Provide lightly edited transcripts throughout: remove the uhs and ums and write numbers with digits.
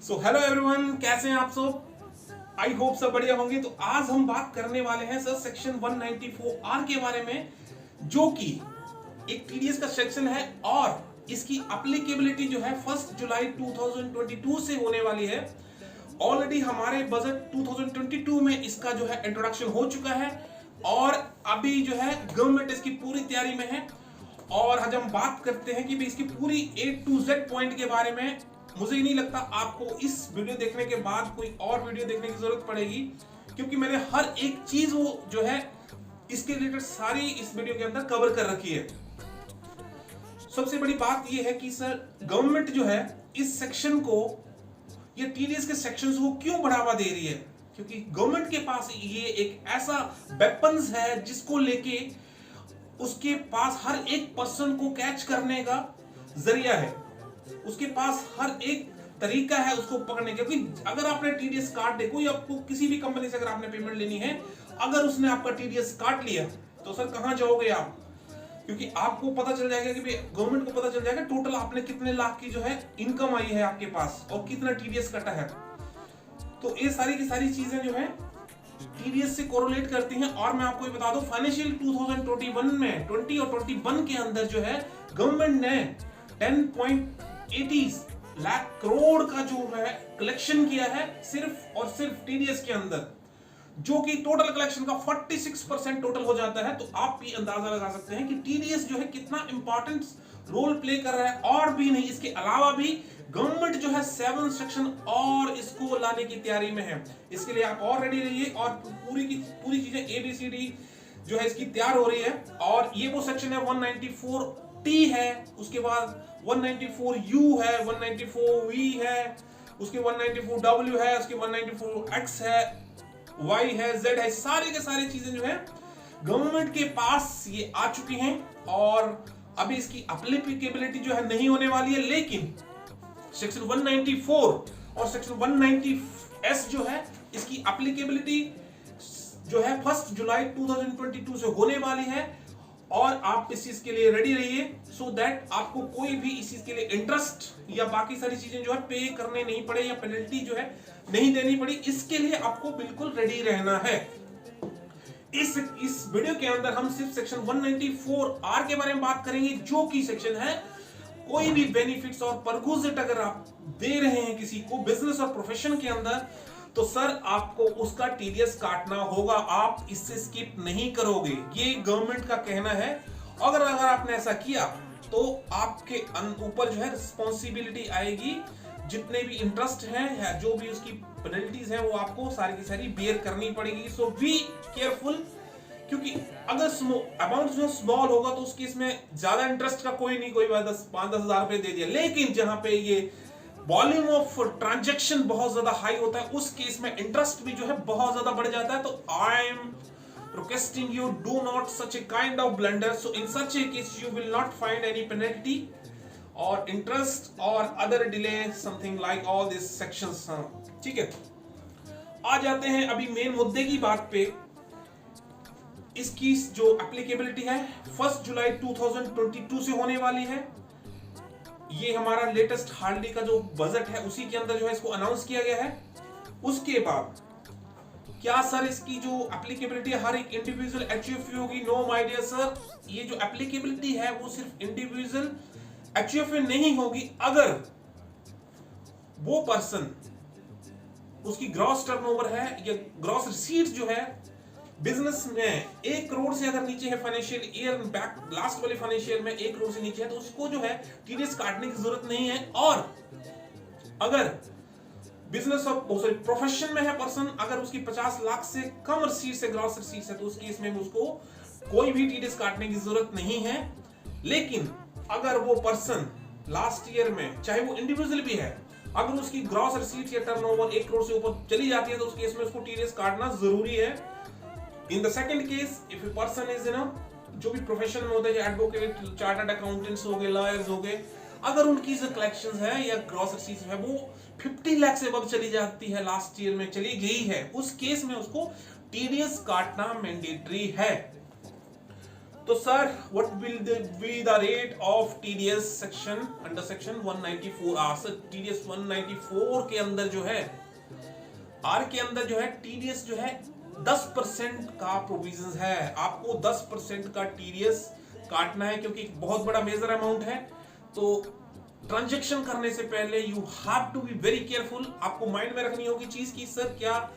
So hello everyone, कैसे हैं आप सब। आई होप सब बढ़िया होंगे। तो आज हम बात करने वाले हैं सर सेक्शन 194 आर के बारे में, जो कि एक टीडीएस का सेक्शन है और इसकी एप्लीकेबिलिटी जो है 1 जुलाई 2022 से होने वाली है। ऑलरेडी हमारे बजट 2022 में इसका जो है इंट्रोडक्शन हो चुका है और अभी जो है गवर्नमेंट इसकी पूरी तैयारी में है। और आज हम बात करते हैं कि इसकी पूरी A to Z पॉइंट के बारे में। मुझे नहीं लगता आपको इस वीडियो देखने के बाद कोई और वीडियो देखने की जरूरत पड़ेगी, क्योंकि मैंने हर एक चीज वो जो है इसके रिलेटेड सारी इस वीडियो के अंदर कवर कर रखी है। सबसे बड़ी बात यह है कि सर गवर्नमेंट जो है इस सेक्शन को, ये टीडीएस के सेक्शंस को क्यों बढ़ावा दे रही है, क्योंकि गवर्नमेंट के पास ये एक ऐसा वेपन्स है जिसको लेके उसके पास हर एक पर्सन को कैच करने का जरिया है, उसके पास हर एक तरीका है उसको पकड़ने का। क्योंकि अगर आपने टीडीएस काट दे, कोई आपको किसी भी कंपनी से अगर आपने पेमेंट लेनी है, अगर उसने आपका टीडीएस काट लिया तो सर कहां जाओगे आप, क्योंकि आपको पता चल जाएगा कि गवर्नमेंट को पता चल जाएगा टोटल आपने कितने लाख की जो है इनकम आई है आपके पास और कितना टीडीएस कटा है। तो ये सारी की सारी चीजें जो है टीडीएस से कोरिलेट करती हैं। और मैं आपको ये बता दूं, फाइनेंशियल 2021 में 20 और 21 के अंदर जो है गवर्नमेंट ने 10.80 लाख करोड़ का जो है कलेक्शन किया है सिर्फ और सिर्फ टीडीएस के अंदर, जो कि टोटल कलेक्शन का 46% टोटल हो जाता है। तो आप भी अंदाजा लगा सकते हैं कि टीडीएस जो है कितना इंपॉर्टेंट रोल प्ले कर रहा है। और भी नहीं, इसके अलावा भी गवर्नमेंट जो है 7 सेक्शन और इसको लाने की तैयारी में है। इसके लिए आप और रेडी रहिए और पूरी की पूरी चीजें ABCD जो है इसकी तैयार हो रही है। और ये वो सेक्शन है 194T है, उसके बाद 194U है, 194V है, उसके 194W है, उसके 194X है, Y है, Z है। सारे के सारे चीजें जो है गवर्नमेंट के पास ये आ चुकी हैं और अभी इसकी एप्लीकेबिलिटी जो है नहीं होने वाली है। लेकिन सेक्शन 194 और सेक्शन 190S जो है इसकी एप्लीकेबिलिटी जो है 1 जुलाई 2022 से होने वाली है। और आप इस चीज के लिए रेडी रहिए, सो दैट आपको कोई भी इस चीज के लिए इंटरेस्ट या बाकी सारी चीजें जो है पे करने नहीं पड़े या पेनल्टी जो है नहीं देनी पड़ी। इसके लिए आपको बिल्कुल रेडी रहना है। इस वीडियो के अंदर हम सिर्फ सेक्शन 194R के बारे में बात करेंगे, जो की सेक्शन है कोई भी बेनिफिट्स और परक्विजिट अगर आप दे रहे हैं किसी को बिजनेस और प्रोफेशन के अंदर, तो सर आपको उसका टीडीएस काटना होगा, आप इससे स्किप नहीं करोगे। ये गवर्नमेंट का कहना है। अगर आपने ऐसा किया तो आपके ऊपर जो है रिस्पॉन्सिबिलिटी आएगी। जितने भी इंटरेस्ट हैं, जो भी उसकी पेनल्टीज हैं, वो आपको सारी की सारी बेयर करनी पड़ेगी। सो बी केयरफुल, क्योंकि अगर अमाउंट जो स्मॉल होगा तो उस केस में ज्यादा इंटरेस्ट का कोई नहीं, कोई 5-10 हजार रुपए दे दिया। लेकिन जहां पे ये वॉल्यूम ऑफ ट्रांजैक्शन बहुत ज्यादा हाई होता है, उस केस में इंटरेस्ट भी जो है बहुत ज्यादा बढ़ जाता है। तो I am requesting you, do not such a kind of blunder. So in such A case you will not find any penalty और इंटरेस्ट और other delay something like all this sections. ठीक है, आ जाते हैं अभी मेन मुद्दे की बात पे। इसकी जो एप्लीकेबिलिटी है 1 जुलाई 2022 से होने वाली है। ये हमारा लेटेस्ट हार्डली का जो बजट है उसी के अंदर जो है इसको अनाउंस किया गया है। उसके बाद क्या सर इसकी जो एप्लीकेबिलिटी हर एक इंडिविजुअल एचयूएफए होगी? नो माय डियर सर, ये जो एप्लीकेबिलिटी है वो सिर्फ इंडिविजुअल एचयूएफए नहीं होगी अगर वो पर्सन, उसकी ग्रॉस टर्नओवर है या ग्रॉस रिसीट्स जो है बिजनेस में 1 करोड़ से अगर नीचे है, फाइनेंशियल ईयर बैक लास्ट वाले फाइनेंशियल में 1 करोड़ से नीचे है, तो उसको जो है टीडीएस काटने की जरूरत नहीं है। और अगर बिजनेस और प्रोफेशन में है पर्सन, अगर उसकी 50 लाख से कम रिसीट्स है, ग्रॉस रिसीट्स है, तो उस केस में उसको कोई भी टीडीएस काटने की जरूरत नहीं है। लेकिन अगर वो पर्सन लास्ट ईयर में, चाहे वो इंडिविजुअल भी है, अगर उसकी ग्रॉस रिसीट्स या टर्नओवर 1 करोड़ से ऊपर चली जाती है, तो उस केस में उसको टीडीएस काटना जरूरी है। In the second case, if a person is जो भी प्रोफेशन में होता है, एडवोकेट, चार्टर्ड अकाउंटेंट्स हो गए, लॉयर्स हो गए, अगर उनकी जो कलेक्शंस है या ग्रॉस रिसीट्स है वो 50 लाख से अब चली जाती है, लास्ट ईयर में चली गई है, उस केस में उसको टीडीएस काटना मैंडेटरी है। तो sir what will be the rate of TDS section under section 194 sir TDS 194 के अंदर जो है आर के अंदर जो है टीडीएस जो है 10% का प्रोविजन है। आपको 10% का टीडीएस काटना है क्योंकि बहुत बड़ा मेजर अमाउंट है। तो ट्रांजैक्शन करने से पहले you have to be very careful. आपको माइंड में रखनी होगी चीज की सर क्या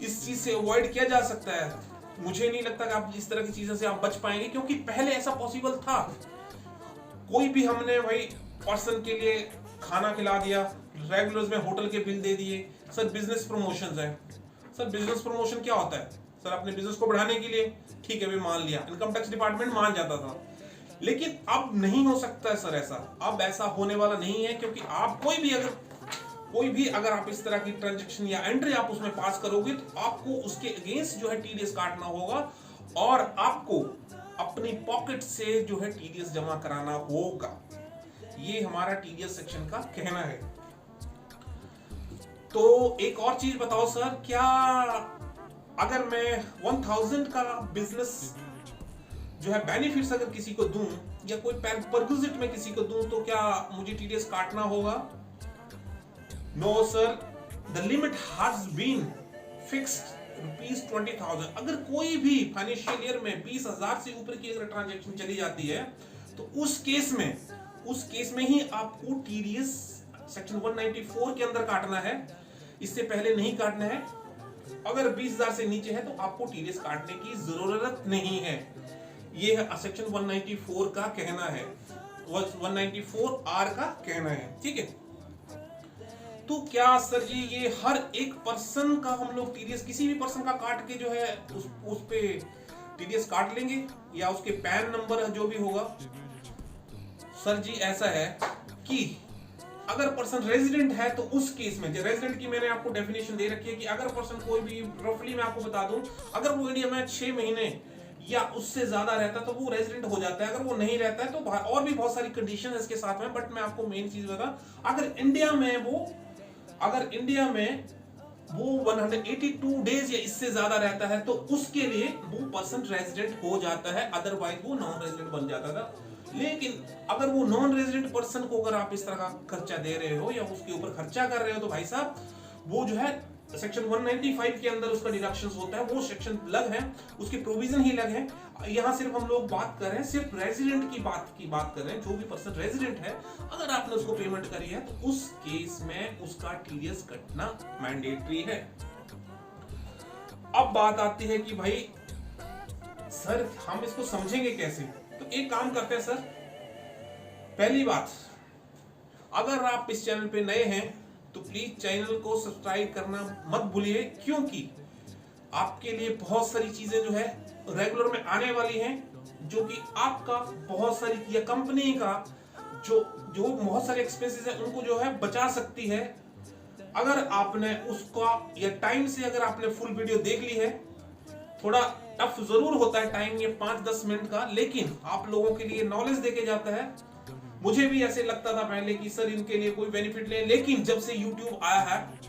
इस चीज से अवॉइड किया जा सकता है। मुझे नहीं लगता कि आप इस तरह की चीजों से आप बच पाएंगे क्योंकि पहले ऐसा पॉसिबल था। कोई भी हमने भाई पर्सन के लिए खाना खिला दिया, रेगुलर्स में होटल के बिल दे दिए। सर बिजनेस प्रमोशंस है। सर बिजनेस प्रमोशन क्या होता है? सर अपने बिजनेस को बढ़ाने के लिए ठीक है भी मान लिया, इनकम टैक्स डिपार्टमेंट मान जाता था। लेकिन अब नहीं हो सकता है सर ऐसा। अब ऐसा होने वाला नहीं है क्योंकि आप कोई भी अगर आप इस तरह की ट्रांजैक्शन या एंट्री आप उसमें पास करोगे तो आपको उसके अगेंस्ट जो है टीडीएस काटना होगा और आपको अपनी पॉकेट से जो है टीडीएस जमा कराना होगा। ये हमारा टीडीएस सेक्शन का कहना है। तो एक और चीज बताओ सर, क्या अगर मैं 1000 का बिजनेस जो है बेनिफिट्स अगर किसी को दूं या कोई परक्विजिट में किसी को दूं तो क्या मुझे टीडीएस काटना होगा? No sir, the limit has been fixed ₹20,000। अगर कोई भी फाइनेंशियल ईयर में 20,000 से ऊपर की अगर ट्रांजैक्शन चली जाती है तो उस केस में ही आपको टीडीएस सेक्शन 194 के अंदर काटना है। इससे पहले नहीं काटना है। अगर 20,000 से नीचे है तो आपको टीडीएस काटने की जरूरत नहीं है। ये है सेक्शन 194 का कहना है, 194R का कहना है। ठीक है, तो क्या सर जी ये हर एक पर्सन का हम लोग टीडीएस किसी भी पर्सन का काट के जो है उस पे टीडीएस काट लेंगे या उसके पैन नंबर जो भी होगा? सर जी ऐसा है कि अगर पर्सन रेजिडेंट है तो उस केस में, रेजिडेंट की मैंने आपको डेफिनेशन दे रखी है कि अगर पर्सन कोई भी रफली मैं आपको बता दूं, अगर वो इंडिया में 6 महीने या उससे ज्यादा रहता है तो वो रेजिडेंट हो जाता है। अगर वो नहीं रहता है तो और भी बहुत सारी कंडीशन है इसके साथ में, बट मैं आपको मेन चीज बता, अगर इंडिया में वो 182 डेज या इससे ज्यादा रहता है तो उसके लिए वो पर्सन रेजिडेंट हो जाता है, अदरवाइज वो नॉन रेजिडेंट बन जाता था। लेकिन अगर वो नॉन रेजिडेंट पर्सन को अगर आप इस तरह का खर्चा दे रहे हो या उसके ऊपर खर्चा कर रहे हो तो भाई साहब वो जो है सेक्शन 195 के अंदर उसका डिडक्शन होता है। वो सेक्शन अलग है, उसके प्रोविजन ही अलग है। यहाँ सिर्फ हम लोग बात कर रहे हैं सिर्फ रेजिडेंट की बात कर रहे हैं। जो भी पर्सन रेजिडेंट है अगर आपने उसको पेमेंट करी है तो उस केस में उसका टीडीएस कटना मैंडेटरी है। अब बात आती है कि भाई सर हम इसको समझेंगे कैसे? तो एक काम करते हैं सर, पहली बात, अगर आप इस चैनल पे नए हैं तो प्लीज चैनल को सब्सक्राइब करना मत भूलिए क्योंकि आपके लिए बहुत सारी चीजें जो है रेगुलर में आने वाली हैं जो कि आपका बहुत सारी या कंपनी का जो बहुत सारे एक्सपेंसेस है उनको जो है बचा सकती है अगर आपने उसका या टाइम से अगर आपने फुल वीडियो देख ली है। थोड़ा टफ जरूर होता है टाइम ये 5-10 मिनट का, लेकिन आप लोगों के लिए नॉलेज देके जाता है। मुझे भी ऐसे लगता था पहले कि सर इनके लिए कोई बेनिफिट नहीं, लेकिन जब से YouTube आया है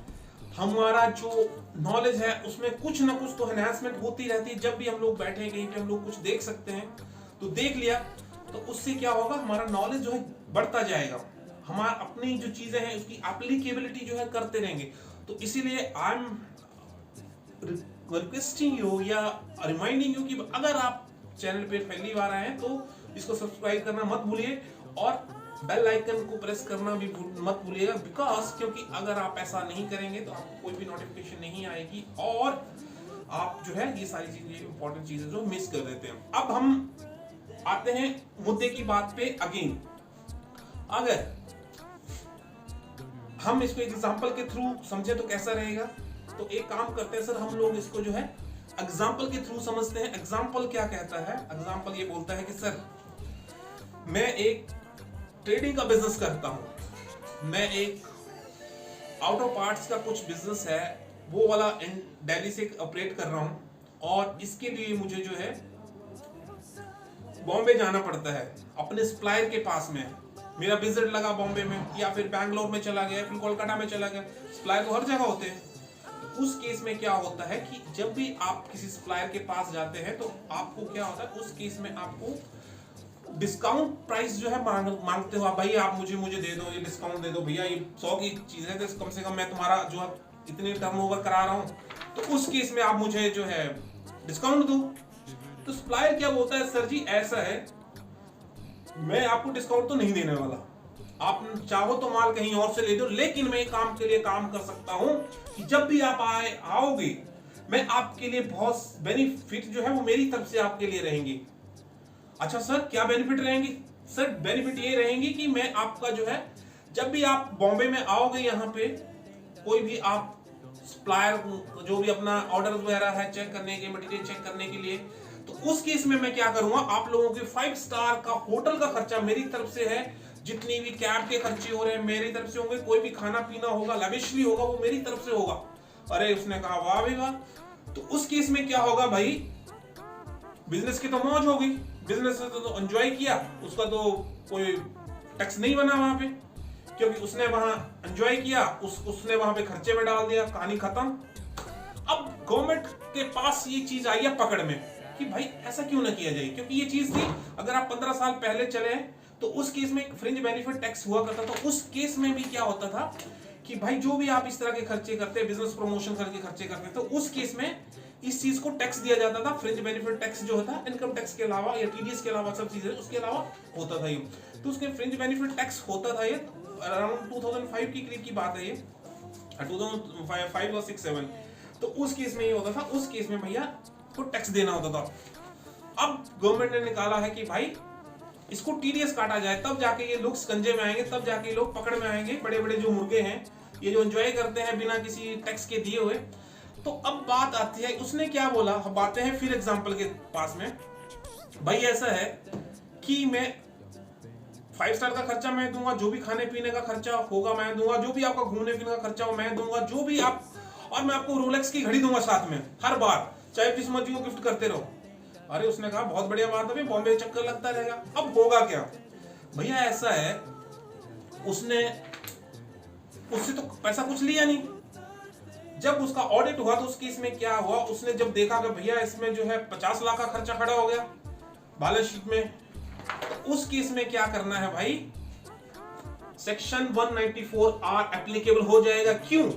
हमारा जो नॉलेज है उसमें कुछ ना कुछ तो एनहांसमेंट होती रहती है। जब भी हम लोग बैठे कहीं पे हम लोग कुछ देख सकते हैं तो देख लिया, तो उससे क्या होगा हमारा नॉलेज जो है बढ़ता जाएगा। हमारा अपनी जो चीजें हैं उसकी एप्लीकेबिलिटी जो है करते रहेंगे। तो इसीलिए आई एम रिक्वेस्टिंग यू या रिमाइंडिंग यू कि अगर आप चैनल पे पहली बार आए हैं तो इसको सब्सक्राइब करना मत भूलिए और बेल आइकन को प्रेस करना भी मत भूलिएगा, बिकॉज क्योंकि अगर आप ऐसा नहीं करेंगे तो आपको कोई भी नोटिफिकेशन नहीं आएगी और आप जो है ये सारी चीजें इंपॉर्टेंट चीजें जो मिस कर देते हैं। अब हम आते हैं मुद्दे की बात पे अगेन। अगर हम इसको एग्जांपल के थ्रू समझे तो कैसा रहेगा? तो एक काम करते हैं सर, हम लोग इसको जो है एग्जांपल के थ्रू समझते हैं। एग्जांपल क्या कहता है? एग्जांपल ये बोलता है कि सर मैं एक ट्रेडिंग का बिजनेस करता हूं, मैं एक ऑटो पार्ट्स का कुछ बिजनेस है वो वाला दिल्ली से ऑपरेट कर रहा हूं और इसके लिए मुझे जो है बॉम्बे जाना पड़ता है अपने सप्लायर के पास में। मेरा विजिट लगा बॉम्बे में या फिर बैंगलोर में चला गया, फिर कोलकाता में चला गया। सप्लायर तो हर जगह होते हैं। उस केस में क्या होता है कि जब भी आप किसी सप्लायर के पास जाते हैं तो आपको क्या होता है, उस केस में आपको डिस्काउंट प्राइस जो है मांगते हो आप, भाई आप मुझे दे दो, ये डिस्काउंट दे दो भैया, ये 100 की चीज है तो कम से कम मैं तुम्हारा जो है इतने टर्नओवर करा रहा हूं, तो उस केस में आप मुझे जो है डिस्काउंट दो। तो सप्लायर क्या बोलता है, सर जी ऐसा है मैं आपको डिस्काउंट तो नहीं देने वाला, आप चाहो तो माल कहीं और से ले दो, लेकिन मैं काम के लिए काम कर सकता हूं कि जब भी आप आओगे मैं आपके लिए बहुत बेनिफिट जो है वो मेरी तरफ से आपके लिए रहेंगी। अच्छा सर क्या बेनिफिट रहेंगी? सर बेनिफिट ये रहेंगी कि मैं आपका जो है जब भी आप बॉम्बे में आओगे, यहाँ पे कोई भी आप सप्लायर जो भी अपना ऑर्डर वगैरह है चेक करने के, मटेरियल चेक करने के लिए, तो उस केस में मैं क्या करूंगा, आप लोगों के 5 स्टार का होटल का खर्चा मेरी तरफ से है, जितनी भी कैब के खर्चे हो रहे हैं मेरी तरफ से होंगे, कोई भी खाना पीना होगा लविशली होगा वो मेरी तरफ से होगा। अरे उसने कहा वाह भाई वाह। तो उस केस में क्या होगा भाई, बिजनेस की तो मौज होगी, बिजनेस ने तो एंजॉय किया, उसका तो कोई टैक्स नहीं बना वहां पे, क्योंकि उसने वहां एंजॉय किया, उसने वहां पे खर्चे में डाल दिया, कहानी खत्म। अब गवर्नमेंट के पास ये चीज आई है पकड़ में कि भाई ऐसा क्यों ना किया जाए, क्योंकि ये चीज थी अगर आप 15 साल पहले चले तो उस केस में फ्रिंज बेनिफिट टैक्स हुआ करता था। उस केस में भी क्या होता था कि भाई जो भी आप इस तरह के खर्चे करते हैं, बिजनेस प्रमोशन करके खर्चे करते हैं, तो उस केस में इस चीज को टैक्स दिया जाता था। फ्रिंज बेनिफिट टैक्स जो होता है इनकम टैक्स के अलावा या टीडीएस के अलावा सब चीजें उसके अलावा होता था ये, तो उसके फ्रिंज बेनिफिट टैक्स होता था। ये अराउंड 2005 की करीब की बात है, ये 2005 और 6-7, तो उस केस में ये होता था, उस केस में भैया को टैक्स देना होता था। अब गवर्नमेंट ने निकाला है कि भाई इसको टीडीएस काटा जाए, तब जाके ये लोग शिकंजे में आएंगे, तब जाके ये लोग पकड़ में आएंगे, बड़े बड़े जो मुर्गे हैं ये जो एंजॉय करते हैं बिना किसी टैक्स के दिए हुए। तो अब बात आती है, उसने क्या बोला, हम आते हैं फिर एग्जांपल के पास में, भाई ऐसा है कि मैं 5 स्टार का खर्चा मैं दूंगा, जो भी खाने पीने का खर्चा होगा मैं दूंगा, जो भी आपका घूमने फिरने का खर्चा हो मैं दूंगा, जो भी आप, और मैं आपको रोलेक्स की घड़ी दूंगा साथ में हर बार, चाहे जिस मर्जी को गिफ्ट करते रहो। अरे उसने कहा बहुत बढ़िया बात है, बॉम्बे चक्कर लगता रहेगा। अब होगा क्या भैया, ऐसा है उसने उससे तो पैसा कुछ लिया नहीं, जब उसका ऑडिट हुआ तो उस केस में क्या हुआ, उसने जब देखा कि भैया इसमें जो है 50 लाख का खर्चा खड़ा हो गया बैलेंस शीट में, तो उस केस में क्या करना है भाई, सेक्शन 194R एप्लीकेबल हो जाएगा। क्यों?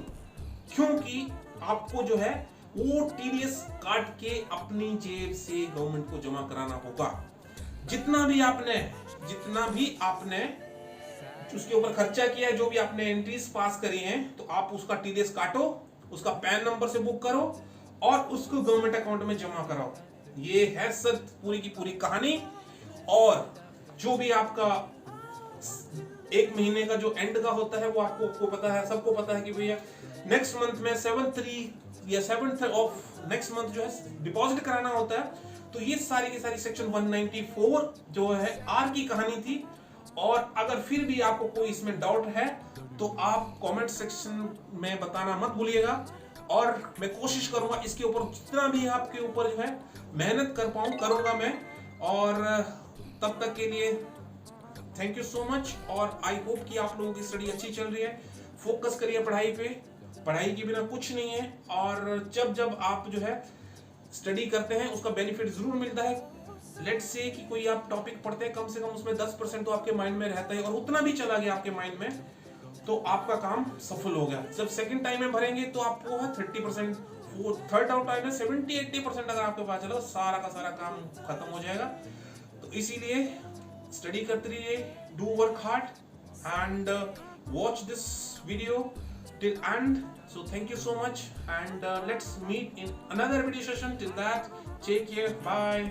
क्योंकि आपको जो है वो टीडीएस काट के अपनी जेब से गवर्नमेंट को जमा कराना होगा। जितना भी आपने उसके ऊपर खर्चा किया है, जो भी आपने एंट्रीज पास करी हैं, तो आप उसका टीडीएस काटो, उसका पैन नंबर से बुक करो और उसको गवर्नमेंट अकाउंट में जमा कराओ। ये है सर पूरी की पूरी कहानी। और जो भी आपका 1 महीने का जो एंड का होता है वो आपको पता है, सबको पता है कि भैया नेक्स्ट मंथ में 7th ऑफ नेक्स्ट मंथ जो है डिपॉजिट कराना होता है। तो ये सारी की सारी सेक्शन 194 जो है आर की कहानी थी। और अगर फिर भी आपको कोई इसमें डाउट है तो आप कमेंट सेक्शन में बताना मत भूलिएगा, और मैं कोशिश करूंगा इसके ऊपर जितना भी आपके ऊपर जो है मेहनत कर पाऊं करूंगा मैं। और तब तक के लिए थैंक यू सो मच, और आई होप कि आप लोगों की स्टडी अच्छी चल रही है। फोकस करिए पढ़ाई पे, पढ़ाई के बिना कुछ नहीं है। और जब आप जो है स्टडी करते हैं उसका बेनिफिट जरूर मिलता है। लेट्स से कि कोई आप टॉपिक पढ़ते हैं, कम से कम उसमें 10% तो आपके माइंड में रहता है, और उतना भी चला गया आपके माइंड में तो आपका काम सफल हो गया। जब सेकंड टाइम में भरेंगे तो आपको है 30%, थर्ड टाइम में 70-80% अगर आपके पास चला, सारा का सारा काम खत्म हो जाएगा। तो इसीलिए स्टडी करते रहिए, do work hard and watch this video till end. So thank you so much, and let's meet in another video session. Till that, take care, bye.